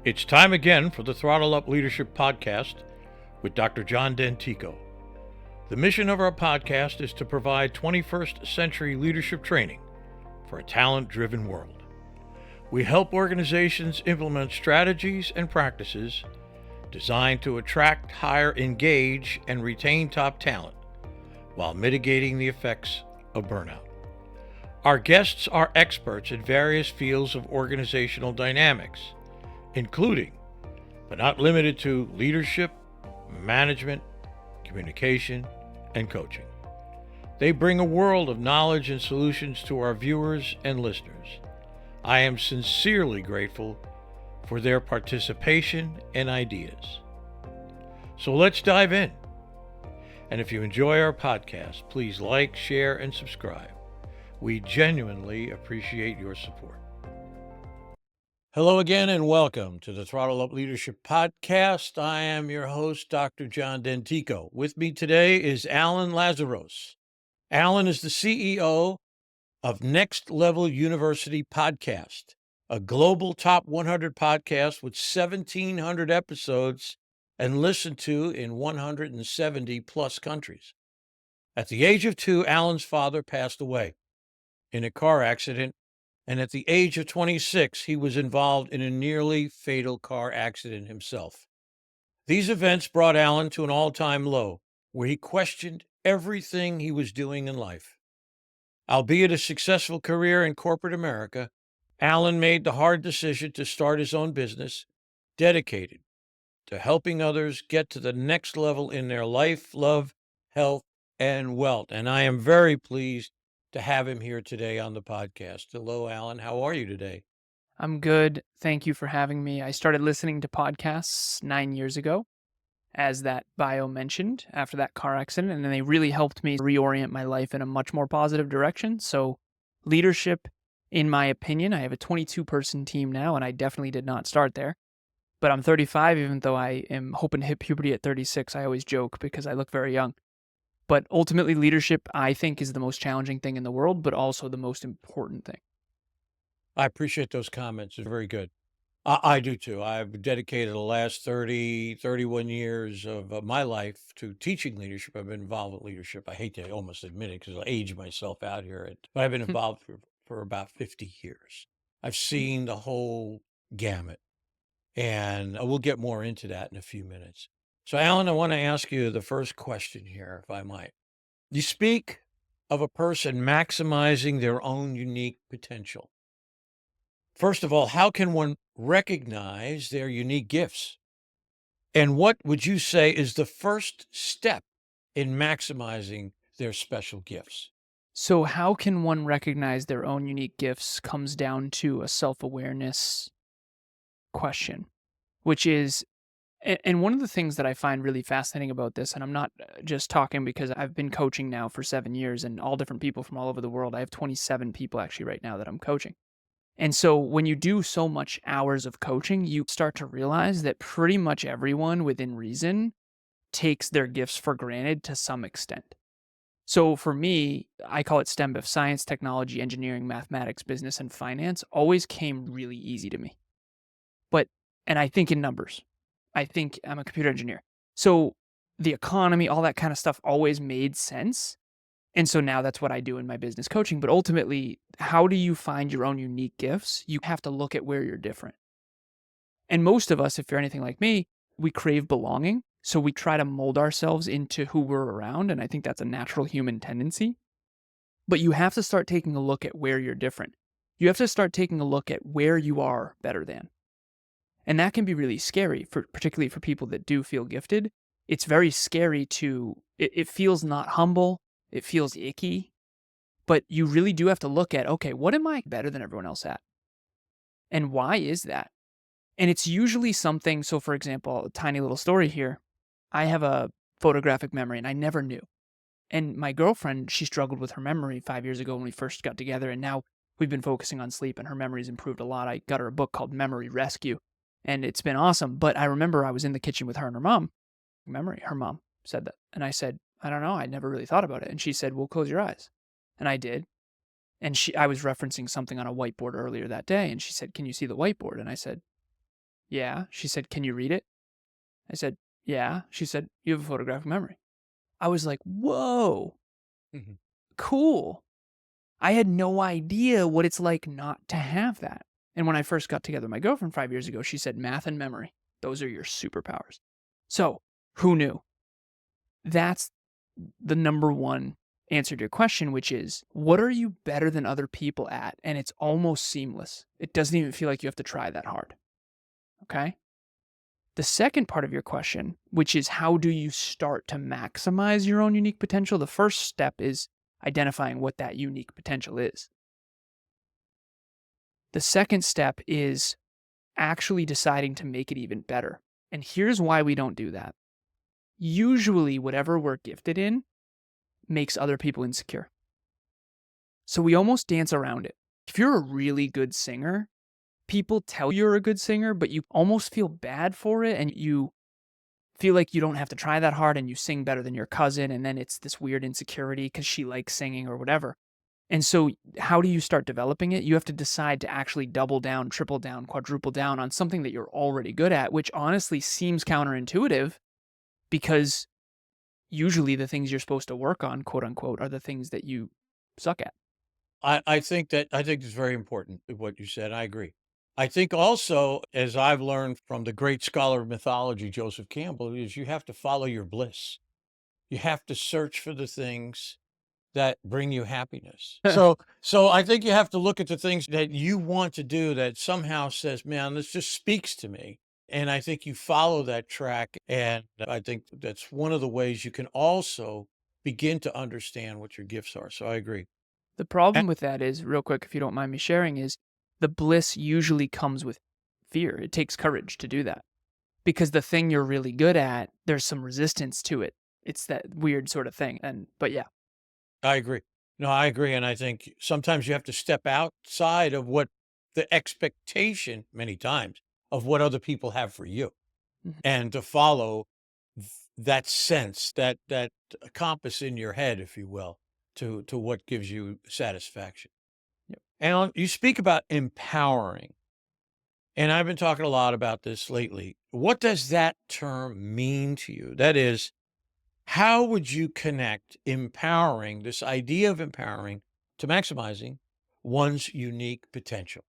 It's time again for the Throttle Up Leadership Podcast with Dr. John Dentico. The mission of our podcast is to provide 21st century leadership training for a talent-driven world. We help organizations implement strategies and practices designed to attract, hire, engage, and retain top talent while mitigating the effects of burnout. Our guests are experts in various fields of organizational dynamics, including, but not limited to, leadership, management, communication, and coaching. They bring a world of knowledge and solutions to our viewers and listeners. I am sincerely grateful for their participation and ideas. So let's dive in. And if you enjoy our podcast, please like, share, and subscribe. We genuinely appreciate your support. Hello again and welcome to the Throttle Up Leadership Podcast. I am your host, Dr. John Dentico. With me today is Alan Lazaros. Alan is the CEO of Next Level University Podcast, a global top 100 podcast with 1,700 episodes and listened to in 170 plus countries. At the age of 2, Alan's father passed away in a car accident, and at the age of 26, he was involved in a nearly fatal car accident himself. These events brought Alan to an all-time low, where he questioned everything he was doing in life. Albeit a successful career in corporate America, Alan made the hard decision to start his own business, dedicated to helping others get to the next level in their life, love, health, and wealth. And I am very pleased to have him here today on the podcast. Hello, Alan. How are you today? I'm good. Thank you for having me. I started listening to podcasts 9 years ago, as that bio mentioned, after that car accident, and they really helped me reorient my life in a much more positive direction. So leadership, in my opinion, I have a 22-person team now, and I definitely did not start there. But I'm 35, even though I am hoping to hit puberty at 36. I always joke because I look very young. But ultimately, leadership, I think, is the most challenging thing in the world, but also the most important thing. I appreciate those comments. They're very good. I do too. I've dedicated the last 31 years of my life to teaching leadership. I've been involved with leadership. I hate to almost admit it because I'll age myself out here, but I've been involved for about 50 years. I've seen the whole gamut, and we'll get more into that in a few minutes. So, Alan, I want to ask you the first question here, if I might. You speak of a person maximizing their own unique potential. First of all, how can one recognize their unique gifts? And what would you say is the first step in maximizing their special gifts? So how can one recognize their own unique gifts comes down to a self-awareness question, which is, and one of the things that I find really fascinating about this, and I'm not just talking because I've been coaching now for 7 years and all different people from all over the world. I have 27 people actually right now that I'm coaching. And so when you do so much hours of coaching, you start to realize that pretty much everyone within reason takes their gifts for granted to some extent. So for me, I call it STEM, but science, technology, engineering, mathematics, business, and finance always came really easy to me. And I think in numbers. I think I'm a computer engineer. So the economy, all that kind of stuff always made sense. And so now that's what I do in my business coaching. But ultimately, how do you find your own unique gifts? You have to look at where you're different. And most of us, if you're anything like me, we crave belonging. So we try to mold ourselves into who we're around. And I think that's a natural human tendency. But you have to start taking a look at where you're different. You have to start taking a look at where you are better than. And that can be really scary, particularly for people that do feel gifted. It's very scary it feels not humble. It feels icky. But you really do have to look at, okay, what am I better than everyone else at? And why is that? And it's usually something, so for example, a tiny little story here. I have a photographic memory and I never knew. And my girlfriend, she struggled with her memory 5 years ago when we first got together. And now we've been focusing on sleep and her memory's improved a lot. I got her a book called Memory Rescue. And it's been awesome. But I remember I was in the kitchen with her and her mom. Her mom said that. And I said, I don't know. I never really thought about it. And she said, well, close your eyes. And I did. And I was referencing something on a whiteboard earlier that day. And she said, can you see the whiteboard? And I said, Yeah. She said, can you read it? I said, yeah. She said, you have a photographic memory. I was like, whoa, Mhm. cool. I had no idea what it's like not to have that. And when I first got together with my girlfriend 5 years ago, she said, math and memory, those are your superpowers. So who knew? That's the number one answer to your question, which is, what are you better than other people at? And it's almost seamless. It doesn't even feel like you have to try that hard. Okay. The second part of your question, which is how do you start to maximize your own unique potential? The first step is identifying what that unique potential is. The second step is actually deciding to make it even better. And here's why we don't do that. Usually, whatever we're gifted in makes other people insecure. So we almost dance around it. If you're a really good singer, people tell you're a good singer, but you almost feel bad for it and you feel like you don't have to try that hard and you sing better than your cousin. And then it's this weird insecurity because she likes singing or whatever. And so, how do you start developing it? You have to decide to actually double down, triple down, quadruple down on something that you're already good at, which honestly seems counterintuitive because usually the things you're supposed to work on, quote unquote, are the things that you suck at. I think it's very important what you said. I agree. I think also, as I've learned from the great scholar of mythology, Joseph Campbell, is you have to follow your bliss. You have to search for the things that bring you happiness. So I think you have to look at the things that you want to do that somehow says, man, this just speaks to me. And I think you follow that track. And I think that's one of the ways you can also begin to understand what your gifts are. So I agree. The A- problem with that is, real quick, if you don't mind me sharing, is the bliss usually comes with fear. It takes courage to do that because the thing you're really good at, there's some resistance to it. It's that weird sort of thing. But yeah, I agree. No, I agree. And I think sometimes you have to step outside of what the expectation, many times, of what other people have for you, mhm, and to follow that sense, that compass in your head, if you will, to what gives you satisfaction. yep. And you speak about empowering, and I've been talking a lot about this lately. What does that term mean to you? That is, how would you connect empowering, this idea of empowering, to maximizing one's unique potential?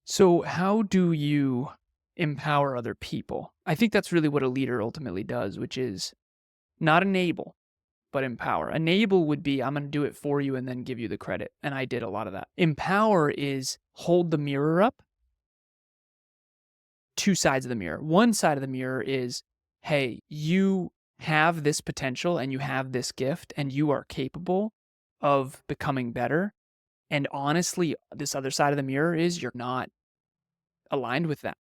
So, how do you empower other people? I think that's really what a leader ultimately does, which is not enable, but empower. Enable would be, I'm going to do it for you and then give you the credit. And I did a lot of that. Empower is hold the mirror up, two sides of the mirror. One side of the mirror is, hey, you have this potential and you have this gift and you are capable of becoming better. And honestly, this other side of the mirror is you're not aligned with that.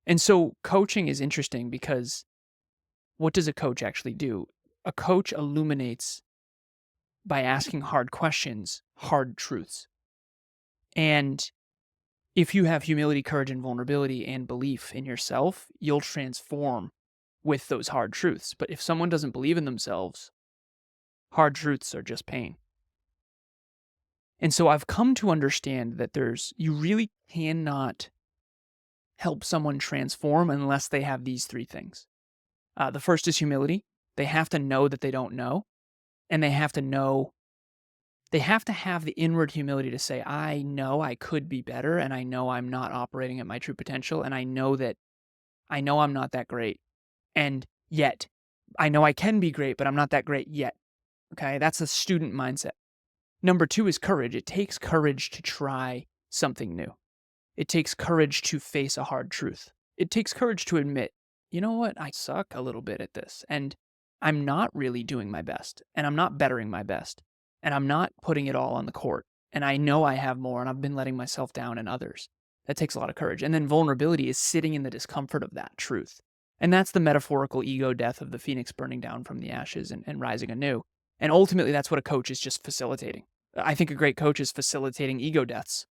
And so coaching is interesting because what does a coach actually do? A coach illuminates by asking hard questions, hard truths. And if you have humility, courage, and vulnerability and belief in yourself, you'll transform with those hard truths. But if someone doesn't believe in themselves, hard truths are just pain. And so I've come to understand that you really cannot help someone transform unless they have these three things. The first is humility. They have to know that they don't know. And they have to have the inward humility to say, I know I could be better. And I know I'm not operating at my true potential. And I know I'm not that great. And yet, I know I can be great, but I'm not that great yet. Okay. That's a student mindset. Number two is courage. It takes courage to try something new. It takes courage to face a hard truth. It takes courage to admit, you know what, I suck a little bit at this, and I'm not really doing my best, and I'm not bettering my best, and I'm not putting it all on the court, and I know I have more, and I've been letting myself down and others. That takes a lot of courage. And then vulnerability is sitting in the discomfort of that truth. And that's the metaphorical ego death of the phoenix burning down from the ashes and rising anew. And ultimately, that's what a coach is just facilitating. I think a great coach is facilitating ego deaths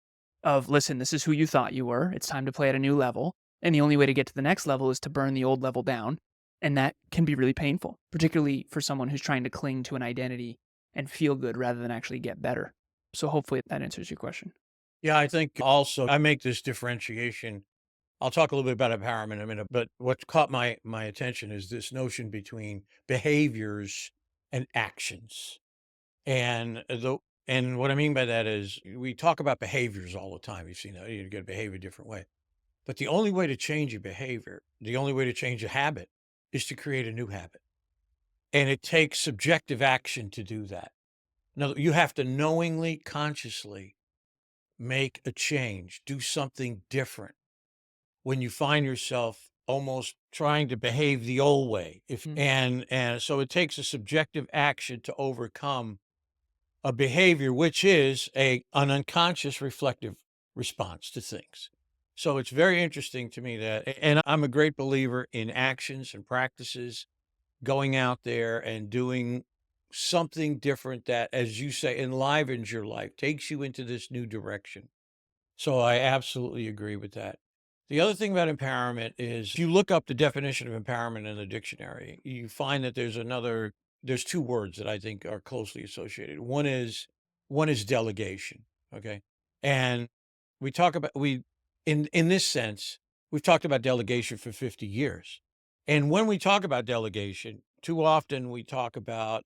of, listen, this is who you thought you were. It's time to play at a new level. And the only way to get to the next level is to burn the old level down. And that can be really painful, particularly for someone who's trying to cling to an identity and feel good rather than actually get better. So hopefully that answers your question. Yeah, I think also I make this differentiation I'll talk a little bit about empowerment in a minute, but what caught my attention is this notion between behaviors and actions. And and what I mean by that is we talk about behaviors all the time. You've seen that you get to behave a different way. But the only way to change your behavior, the only way to change a habit is to create a new habit. And it takes subjective action to do that. Now, you have to knowingly, consciously make a change, do something different when you find yourself almost trying to behave the old way. And so it takes a subjective action to overcome a behavior, which is an unconscious reflective response to things. So it's very interesting to me and I'm a great believer in actions and practices, going out there and doing something different that, as you say, enlivens your life, takes you into this new direction. So I absolutely agree with that. The other thing about empowerment is if you look up the definition of empowerment in the dictionary, you find that there's two words that I think are closely associated. One is delegation. Okay. And we talk about in this sense, we've talked about delegation for 50 years. And when we talk about delegation, too often we talk about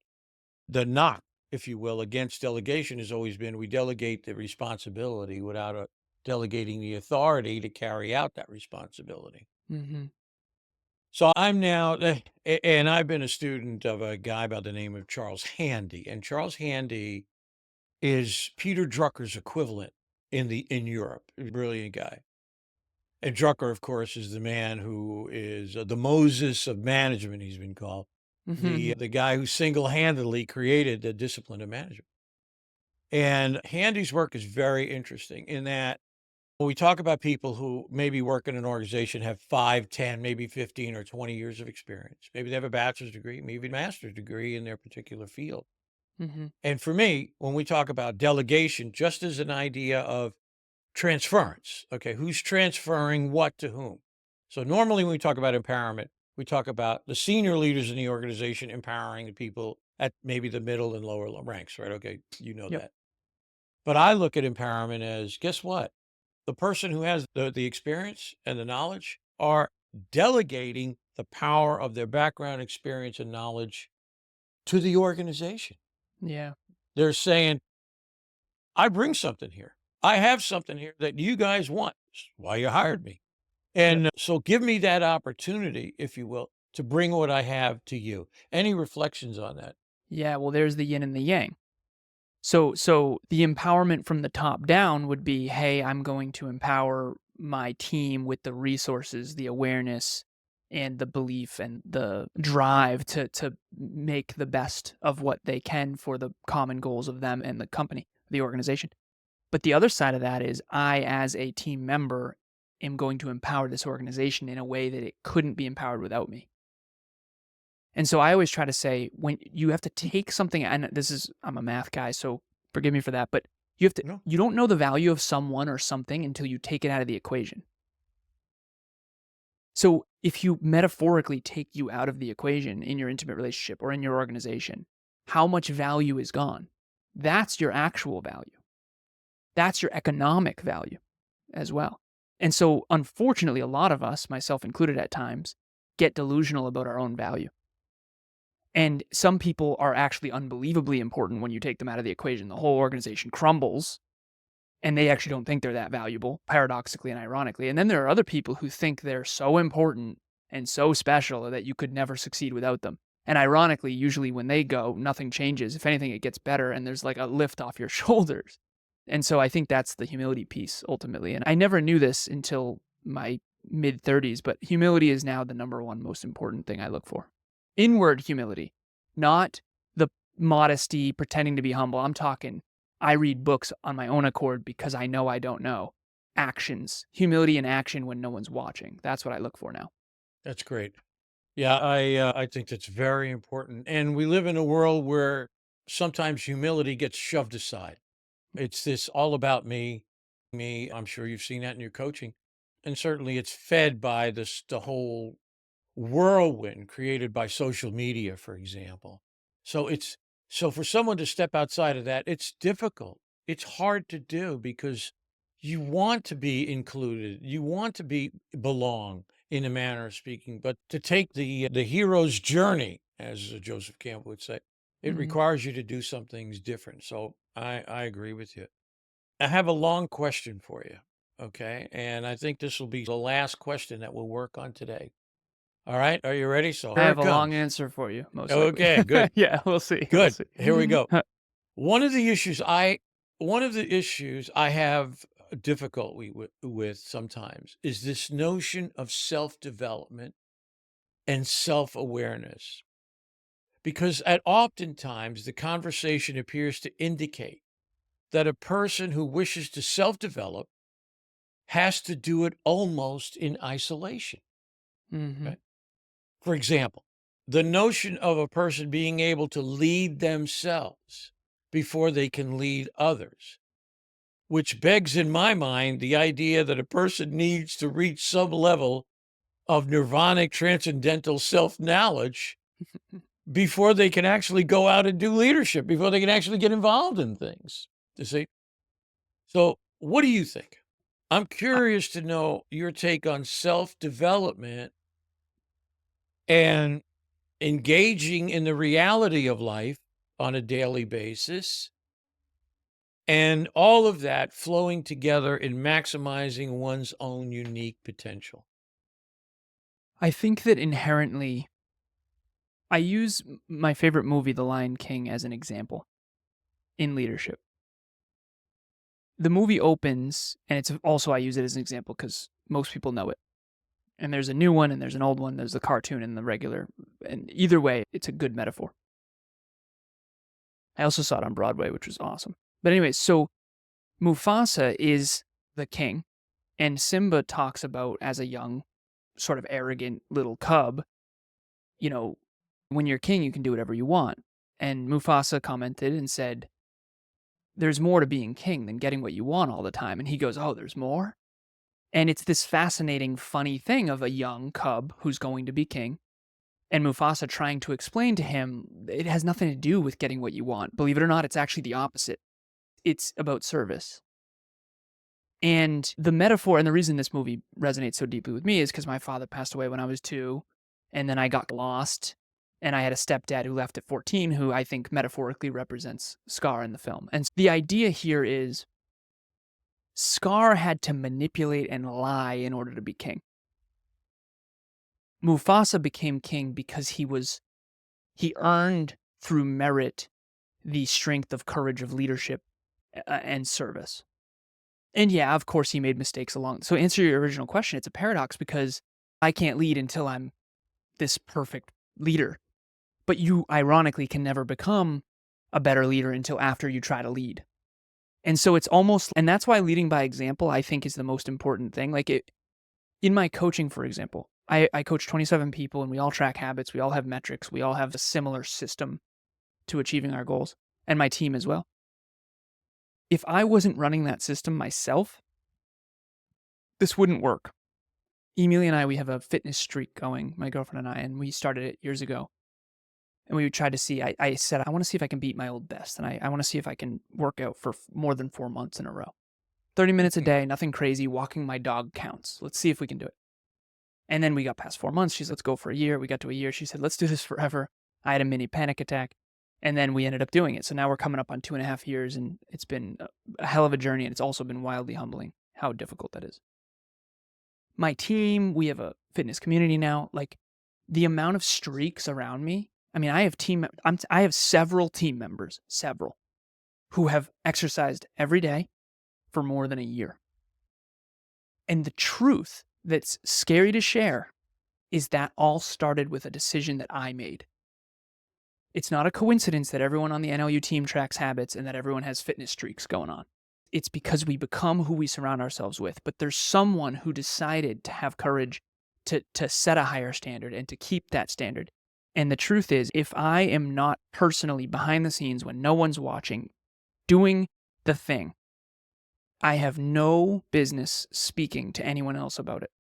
the knock, if you will, against delegation has always been we delegate the responsibility without delegating the authority to carry out that responsibility. Mm-hmm. So I'm now, and I've been a student of a guy by the name of Charles Handy, and Charles Handy is Peter Drucker's equivalent in Europe. A brilliant guy. And Drucker, of course, is the man who is the Moses of management. He's been called the guy who single-handedly created the discipline of management. And Handy's work is very interesting in that when we talk about people who maybe work in an organization, have 5, 10, maybe 15 or 20 years of experience. Maybe they have a bachelor's degree, maybe a master's degree in their particular field. Mm-hmm. And for me, when we talk about delegation, just as an idea of transference, okay, who's transferring what to whom? So normally when we talk about empowerment, we talk about the senior leaders in the organization empowering the people at maybe the middle and lower ranks, right? Okay, you know Yep. that. But I look at empowerment as, guess what? The person who has the experience and the knowledge are delegating the power of their background, experience, and knowledge to the organization. Yeah. They're saying, I bring something here. I have something here that you guys want. That's why you hired me. And so give me that opportunity, if you will, to bring what I have to you. Any reflections on that? Yeah. Well, there's the yin and the yang. So the empowerment from the top down would be, hey, I'm going to empower my team with the resources, the awareness, and the belief and the drive to make the best of what they can for the common goals of them and the company, the organization. But the other side of that is I, as a team member, am going to empower this organization in a way that it couldn't be empowered without me. And so I always try to say, when you have to take something, and I'm a math guy, so forgive me for that, but you don't know the value of someone or something until you take it out of the equation. So if you metaphorically take you out of the equation in your intimate relationship or in your organization, how much value is gone? That's your actual value. That's your economic value as well. And so unfortunately, a lot of us, myself included at times, get delusional about our own value. And some people are actually unbelievably important when you take them out of the equation. The whole organization crumbles and they actually don't think they're that valuable, paradoxically and ironically. And then there are other people who think they're so important and so special that you could never succeed without them. And ironically, usually when they go, nothing changes. If anything, it gets better and there's like a lift off your shoulders. And so I think that's the humility piece ultimately. And I never knew this until my mid-30s, but humility is now the number one most important thing I look for. Inward humility, not the modesty, pretending to be humble. I'm talking, I read books on my own accord because I know I don't know. Actions, humility in action when no one's watching. That's what I look for now. That's great. Yeah, I think that's very important. And we live in a world where sometimes humility gets shoved aside. It's this all about me, me. I'm sure you've seen that in your coaching. And certainly it's fed by the whole whirlwind created by social media, for example. So for someone to step outside of that, it's difficult. It's hard to do because you want to be included, you want to belong in a manner of speaking, but to take the hero's journey, as Joseph Campbell would say, it Mhm. requires you to do some things different. So I agree with you. I have a long question for you. Okay. And I think this will be the last question that we'll work on today. All right. Are you ready? So I here have it a long comes. answer for you, most likely. Okay. Good. Yeah, we'll see. We'll Good. see. Here we go. One of the issues I have difficulty with sometimes is this notion of self-development and self-awareness. Because at oftentimes the conversation appears to indicate that a person who wishes to self-develop has to do it almost in isolation. Mhm. Okay? For example, the notion of a person being able to lead themselves before they can lead others, which begs in my mind the idea that a person needs to reach some level of nirvanic transcendental self-knowledge before they can actually go out and do leadership, before they can actually get involved in things. You see? So, what do you think? I'm I curious to know your take on self-development and engaging in the reality of life on a daily basis, and all of that flowing together in maximizing one's own unique potential. I think that inherently I use my favorite movie, The Lion King, as an example in leadership. The movie opens, and it's also I use it as an example because most people know it. And there's a new one, and there's an old one. There's the cartoon and the regular. And either way, it's a good metaphor. I also saw it on Broadway, which was awesome. But anyway, so Mufasa is the king, and Simba talks about as a young, sort of arrogant little cub, you know, when you're king, you can do whatever you want. And Mufasa commented and said, there's more to being king than getting what you want all the time. And he goes, oh, there's more? And it's this fascinating, funny thing of a young cub who's going to be king. And Mufasa trying to explain to him, it has nothing to do with getting what you want. Believe it or not, it's actually the opposite. It's about service. And the metaphor, and the reason this movie resonates so deeply with me is because my father passed away when I was 2, and then I got lost, and I had a stepdad who left at 14, who I think metaphorically represents Scar in the film. And the idea here is Scar had to manipulate and lie in order to be king. Mufasa became king because he earned through merit the strength of courage of leadership and service. And yeah, of course, he made mistakes along. So, answer your original question, it's a paradox because I can't lead until I'm this perfect leader. But you, ironically, can never become a better leader until after you try to lead. And so it's almost, and that's why leading by example, I think, is the most important thing. Like in my coaching, for example, I coach 27 people and we all track habits. We all have metrics. We all have a similar system to achieving our goals, and my team as well. If I wasn't running that system myself, this wouldn't work. Emilia and I, we have a fitness streak going, my girlfriend and I, and we started it years ago. And we would try to see, I said, I want to see if I can beat my old best. And I want to see if I can work out for more than 4 months in a row. 30 minutes a day, nothing crazy. Walking my dog counts. Let's see if we can do it. And then we got past 4 months. She said, let's go for a year. We got to a year. She said, let's do this forever. I had a mini panic attack. And then we ended up doing it. So now we're coming up on 2.5 years, and it's been a hell of a journey. And it's also been wildly humbling how difficult that is. My team, we have a fitness community now. Like the amount of streaks around me. I mean, I have several team members, who have exercised every day for more than a year. And the truth that's scary to share is that all started with a decision that I made. It's not a coincidence that everyone on the NLU team tracks habits and that everyone has fitness streaks going on. It's because we become who we surround ourselves with. But there's someone who decided to have courage to set a higher standard and to keep that standard. And the truth is, if I am not personally behind the scenes when no one's watching, doing the thing, I have no business speaking to anyone else about it.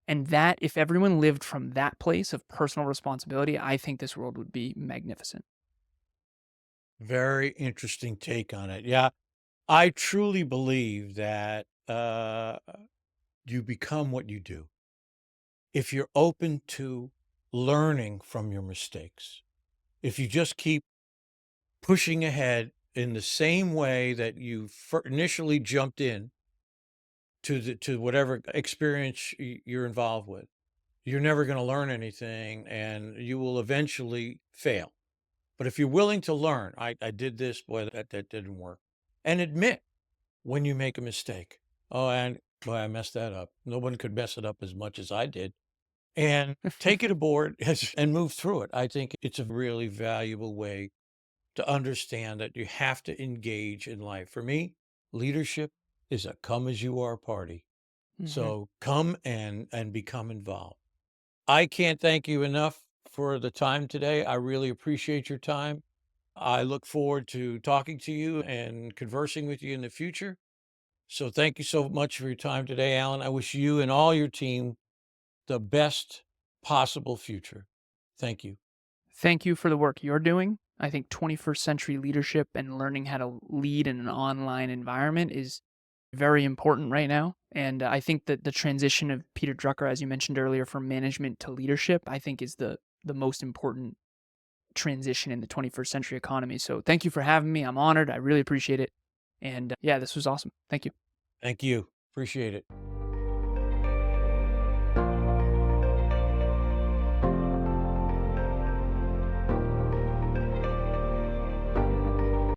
And that, if everyone lived from that place of personal responsibility, I think this world would be magnificent. Very interesting take on it. Yeah. I truly believe that you become what you do. If you're open to learning from your mistakes, if you just keep pushing ahead in the same way that you initially jumped in to whatever experience you're involved with, you're never going to learn anything and you will eventually fail. But if you're willing to learn, I did this, boy, that didn't work. And admit when you make a mistake. Oh, and boy, I messed that up. No one could mess it up as much as I did. And take it aboard and move through it. I think it's a really valuable way to understand that you have to engage in life. For me, leadership is a come as you are party. So come and become involved. I can't thank you enough for the time today. I really appreciate your time. I look forward to talking to you and conversing with you in the future. So thank you so much for your time today, Alan. I wish you and all your team the best possible future. Thank you. Thank you for the work you're doing. I think 21st century leadership and learning how to lead in an online environment is very important right now. And I think that the transition of Peter Drucker, as you mentioned earlier, from management to leadership, I think is the most important transition in the 21st century economy. So thank you for having me. I'm honored. I really appreciate it. And yeah, this was awesome. Thank you. Thank you. Appreciate it.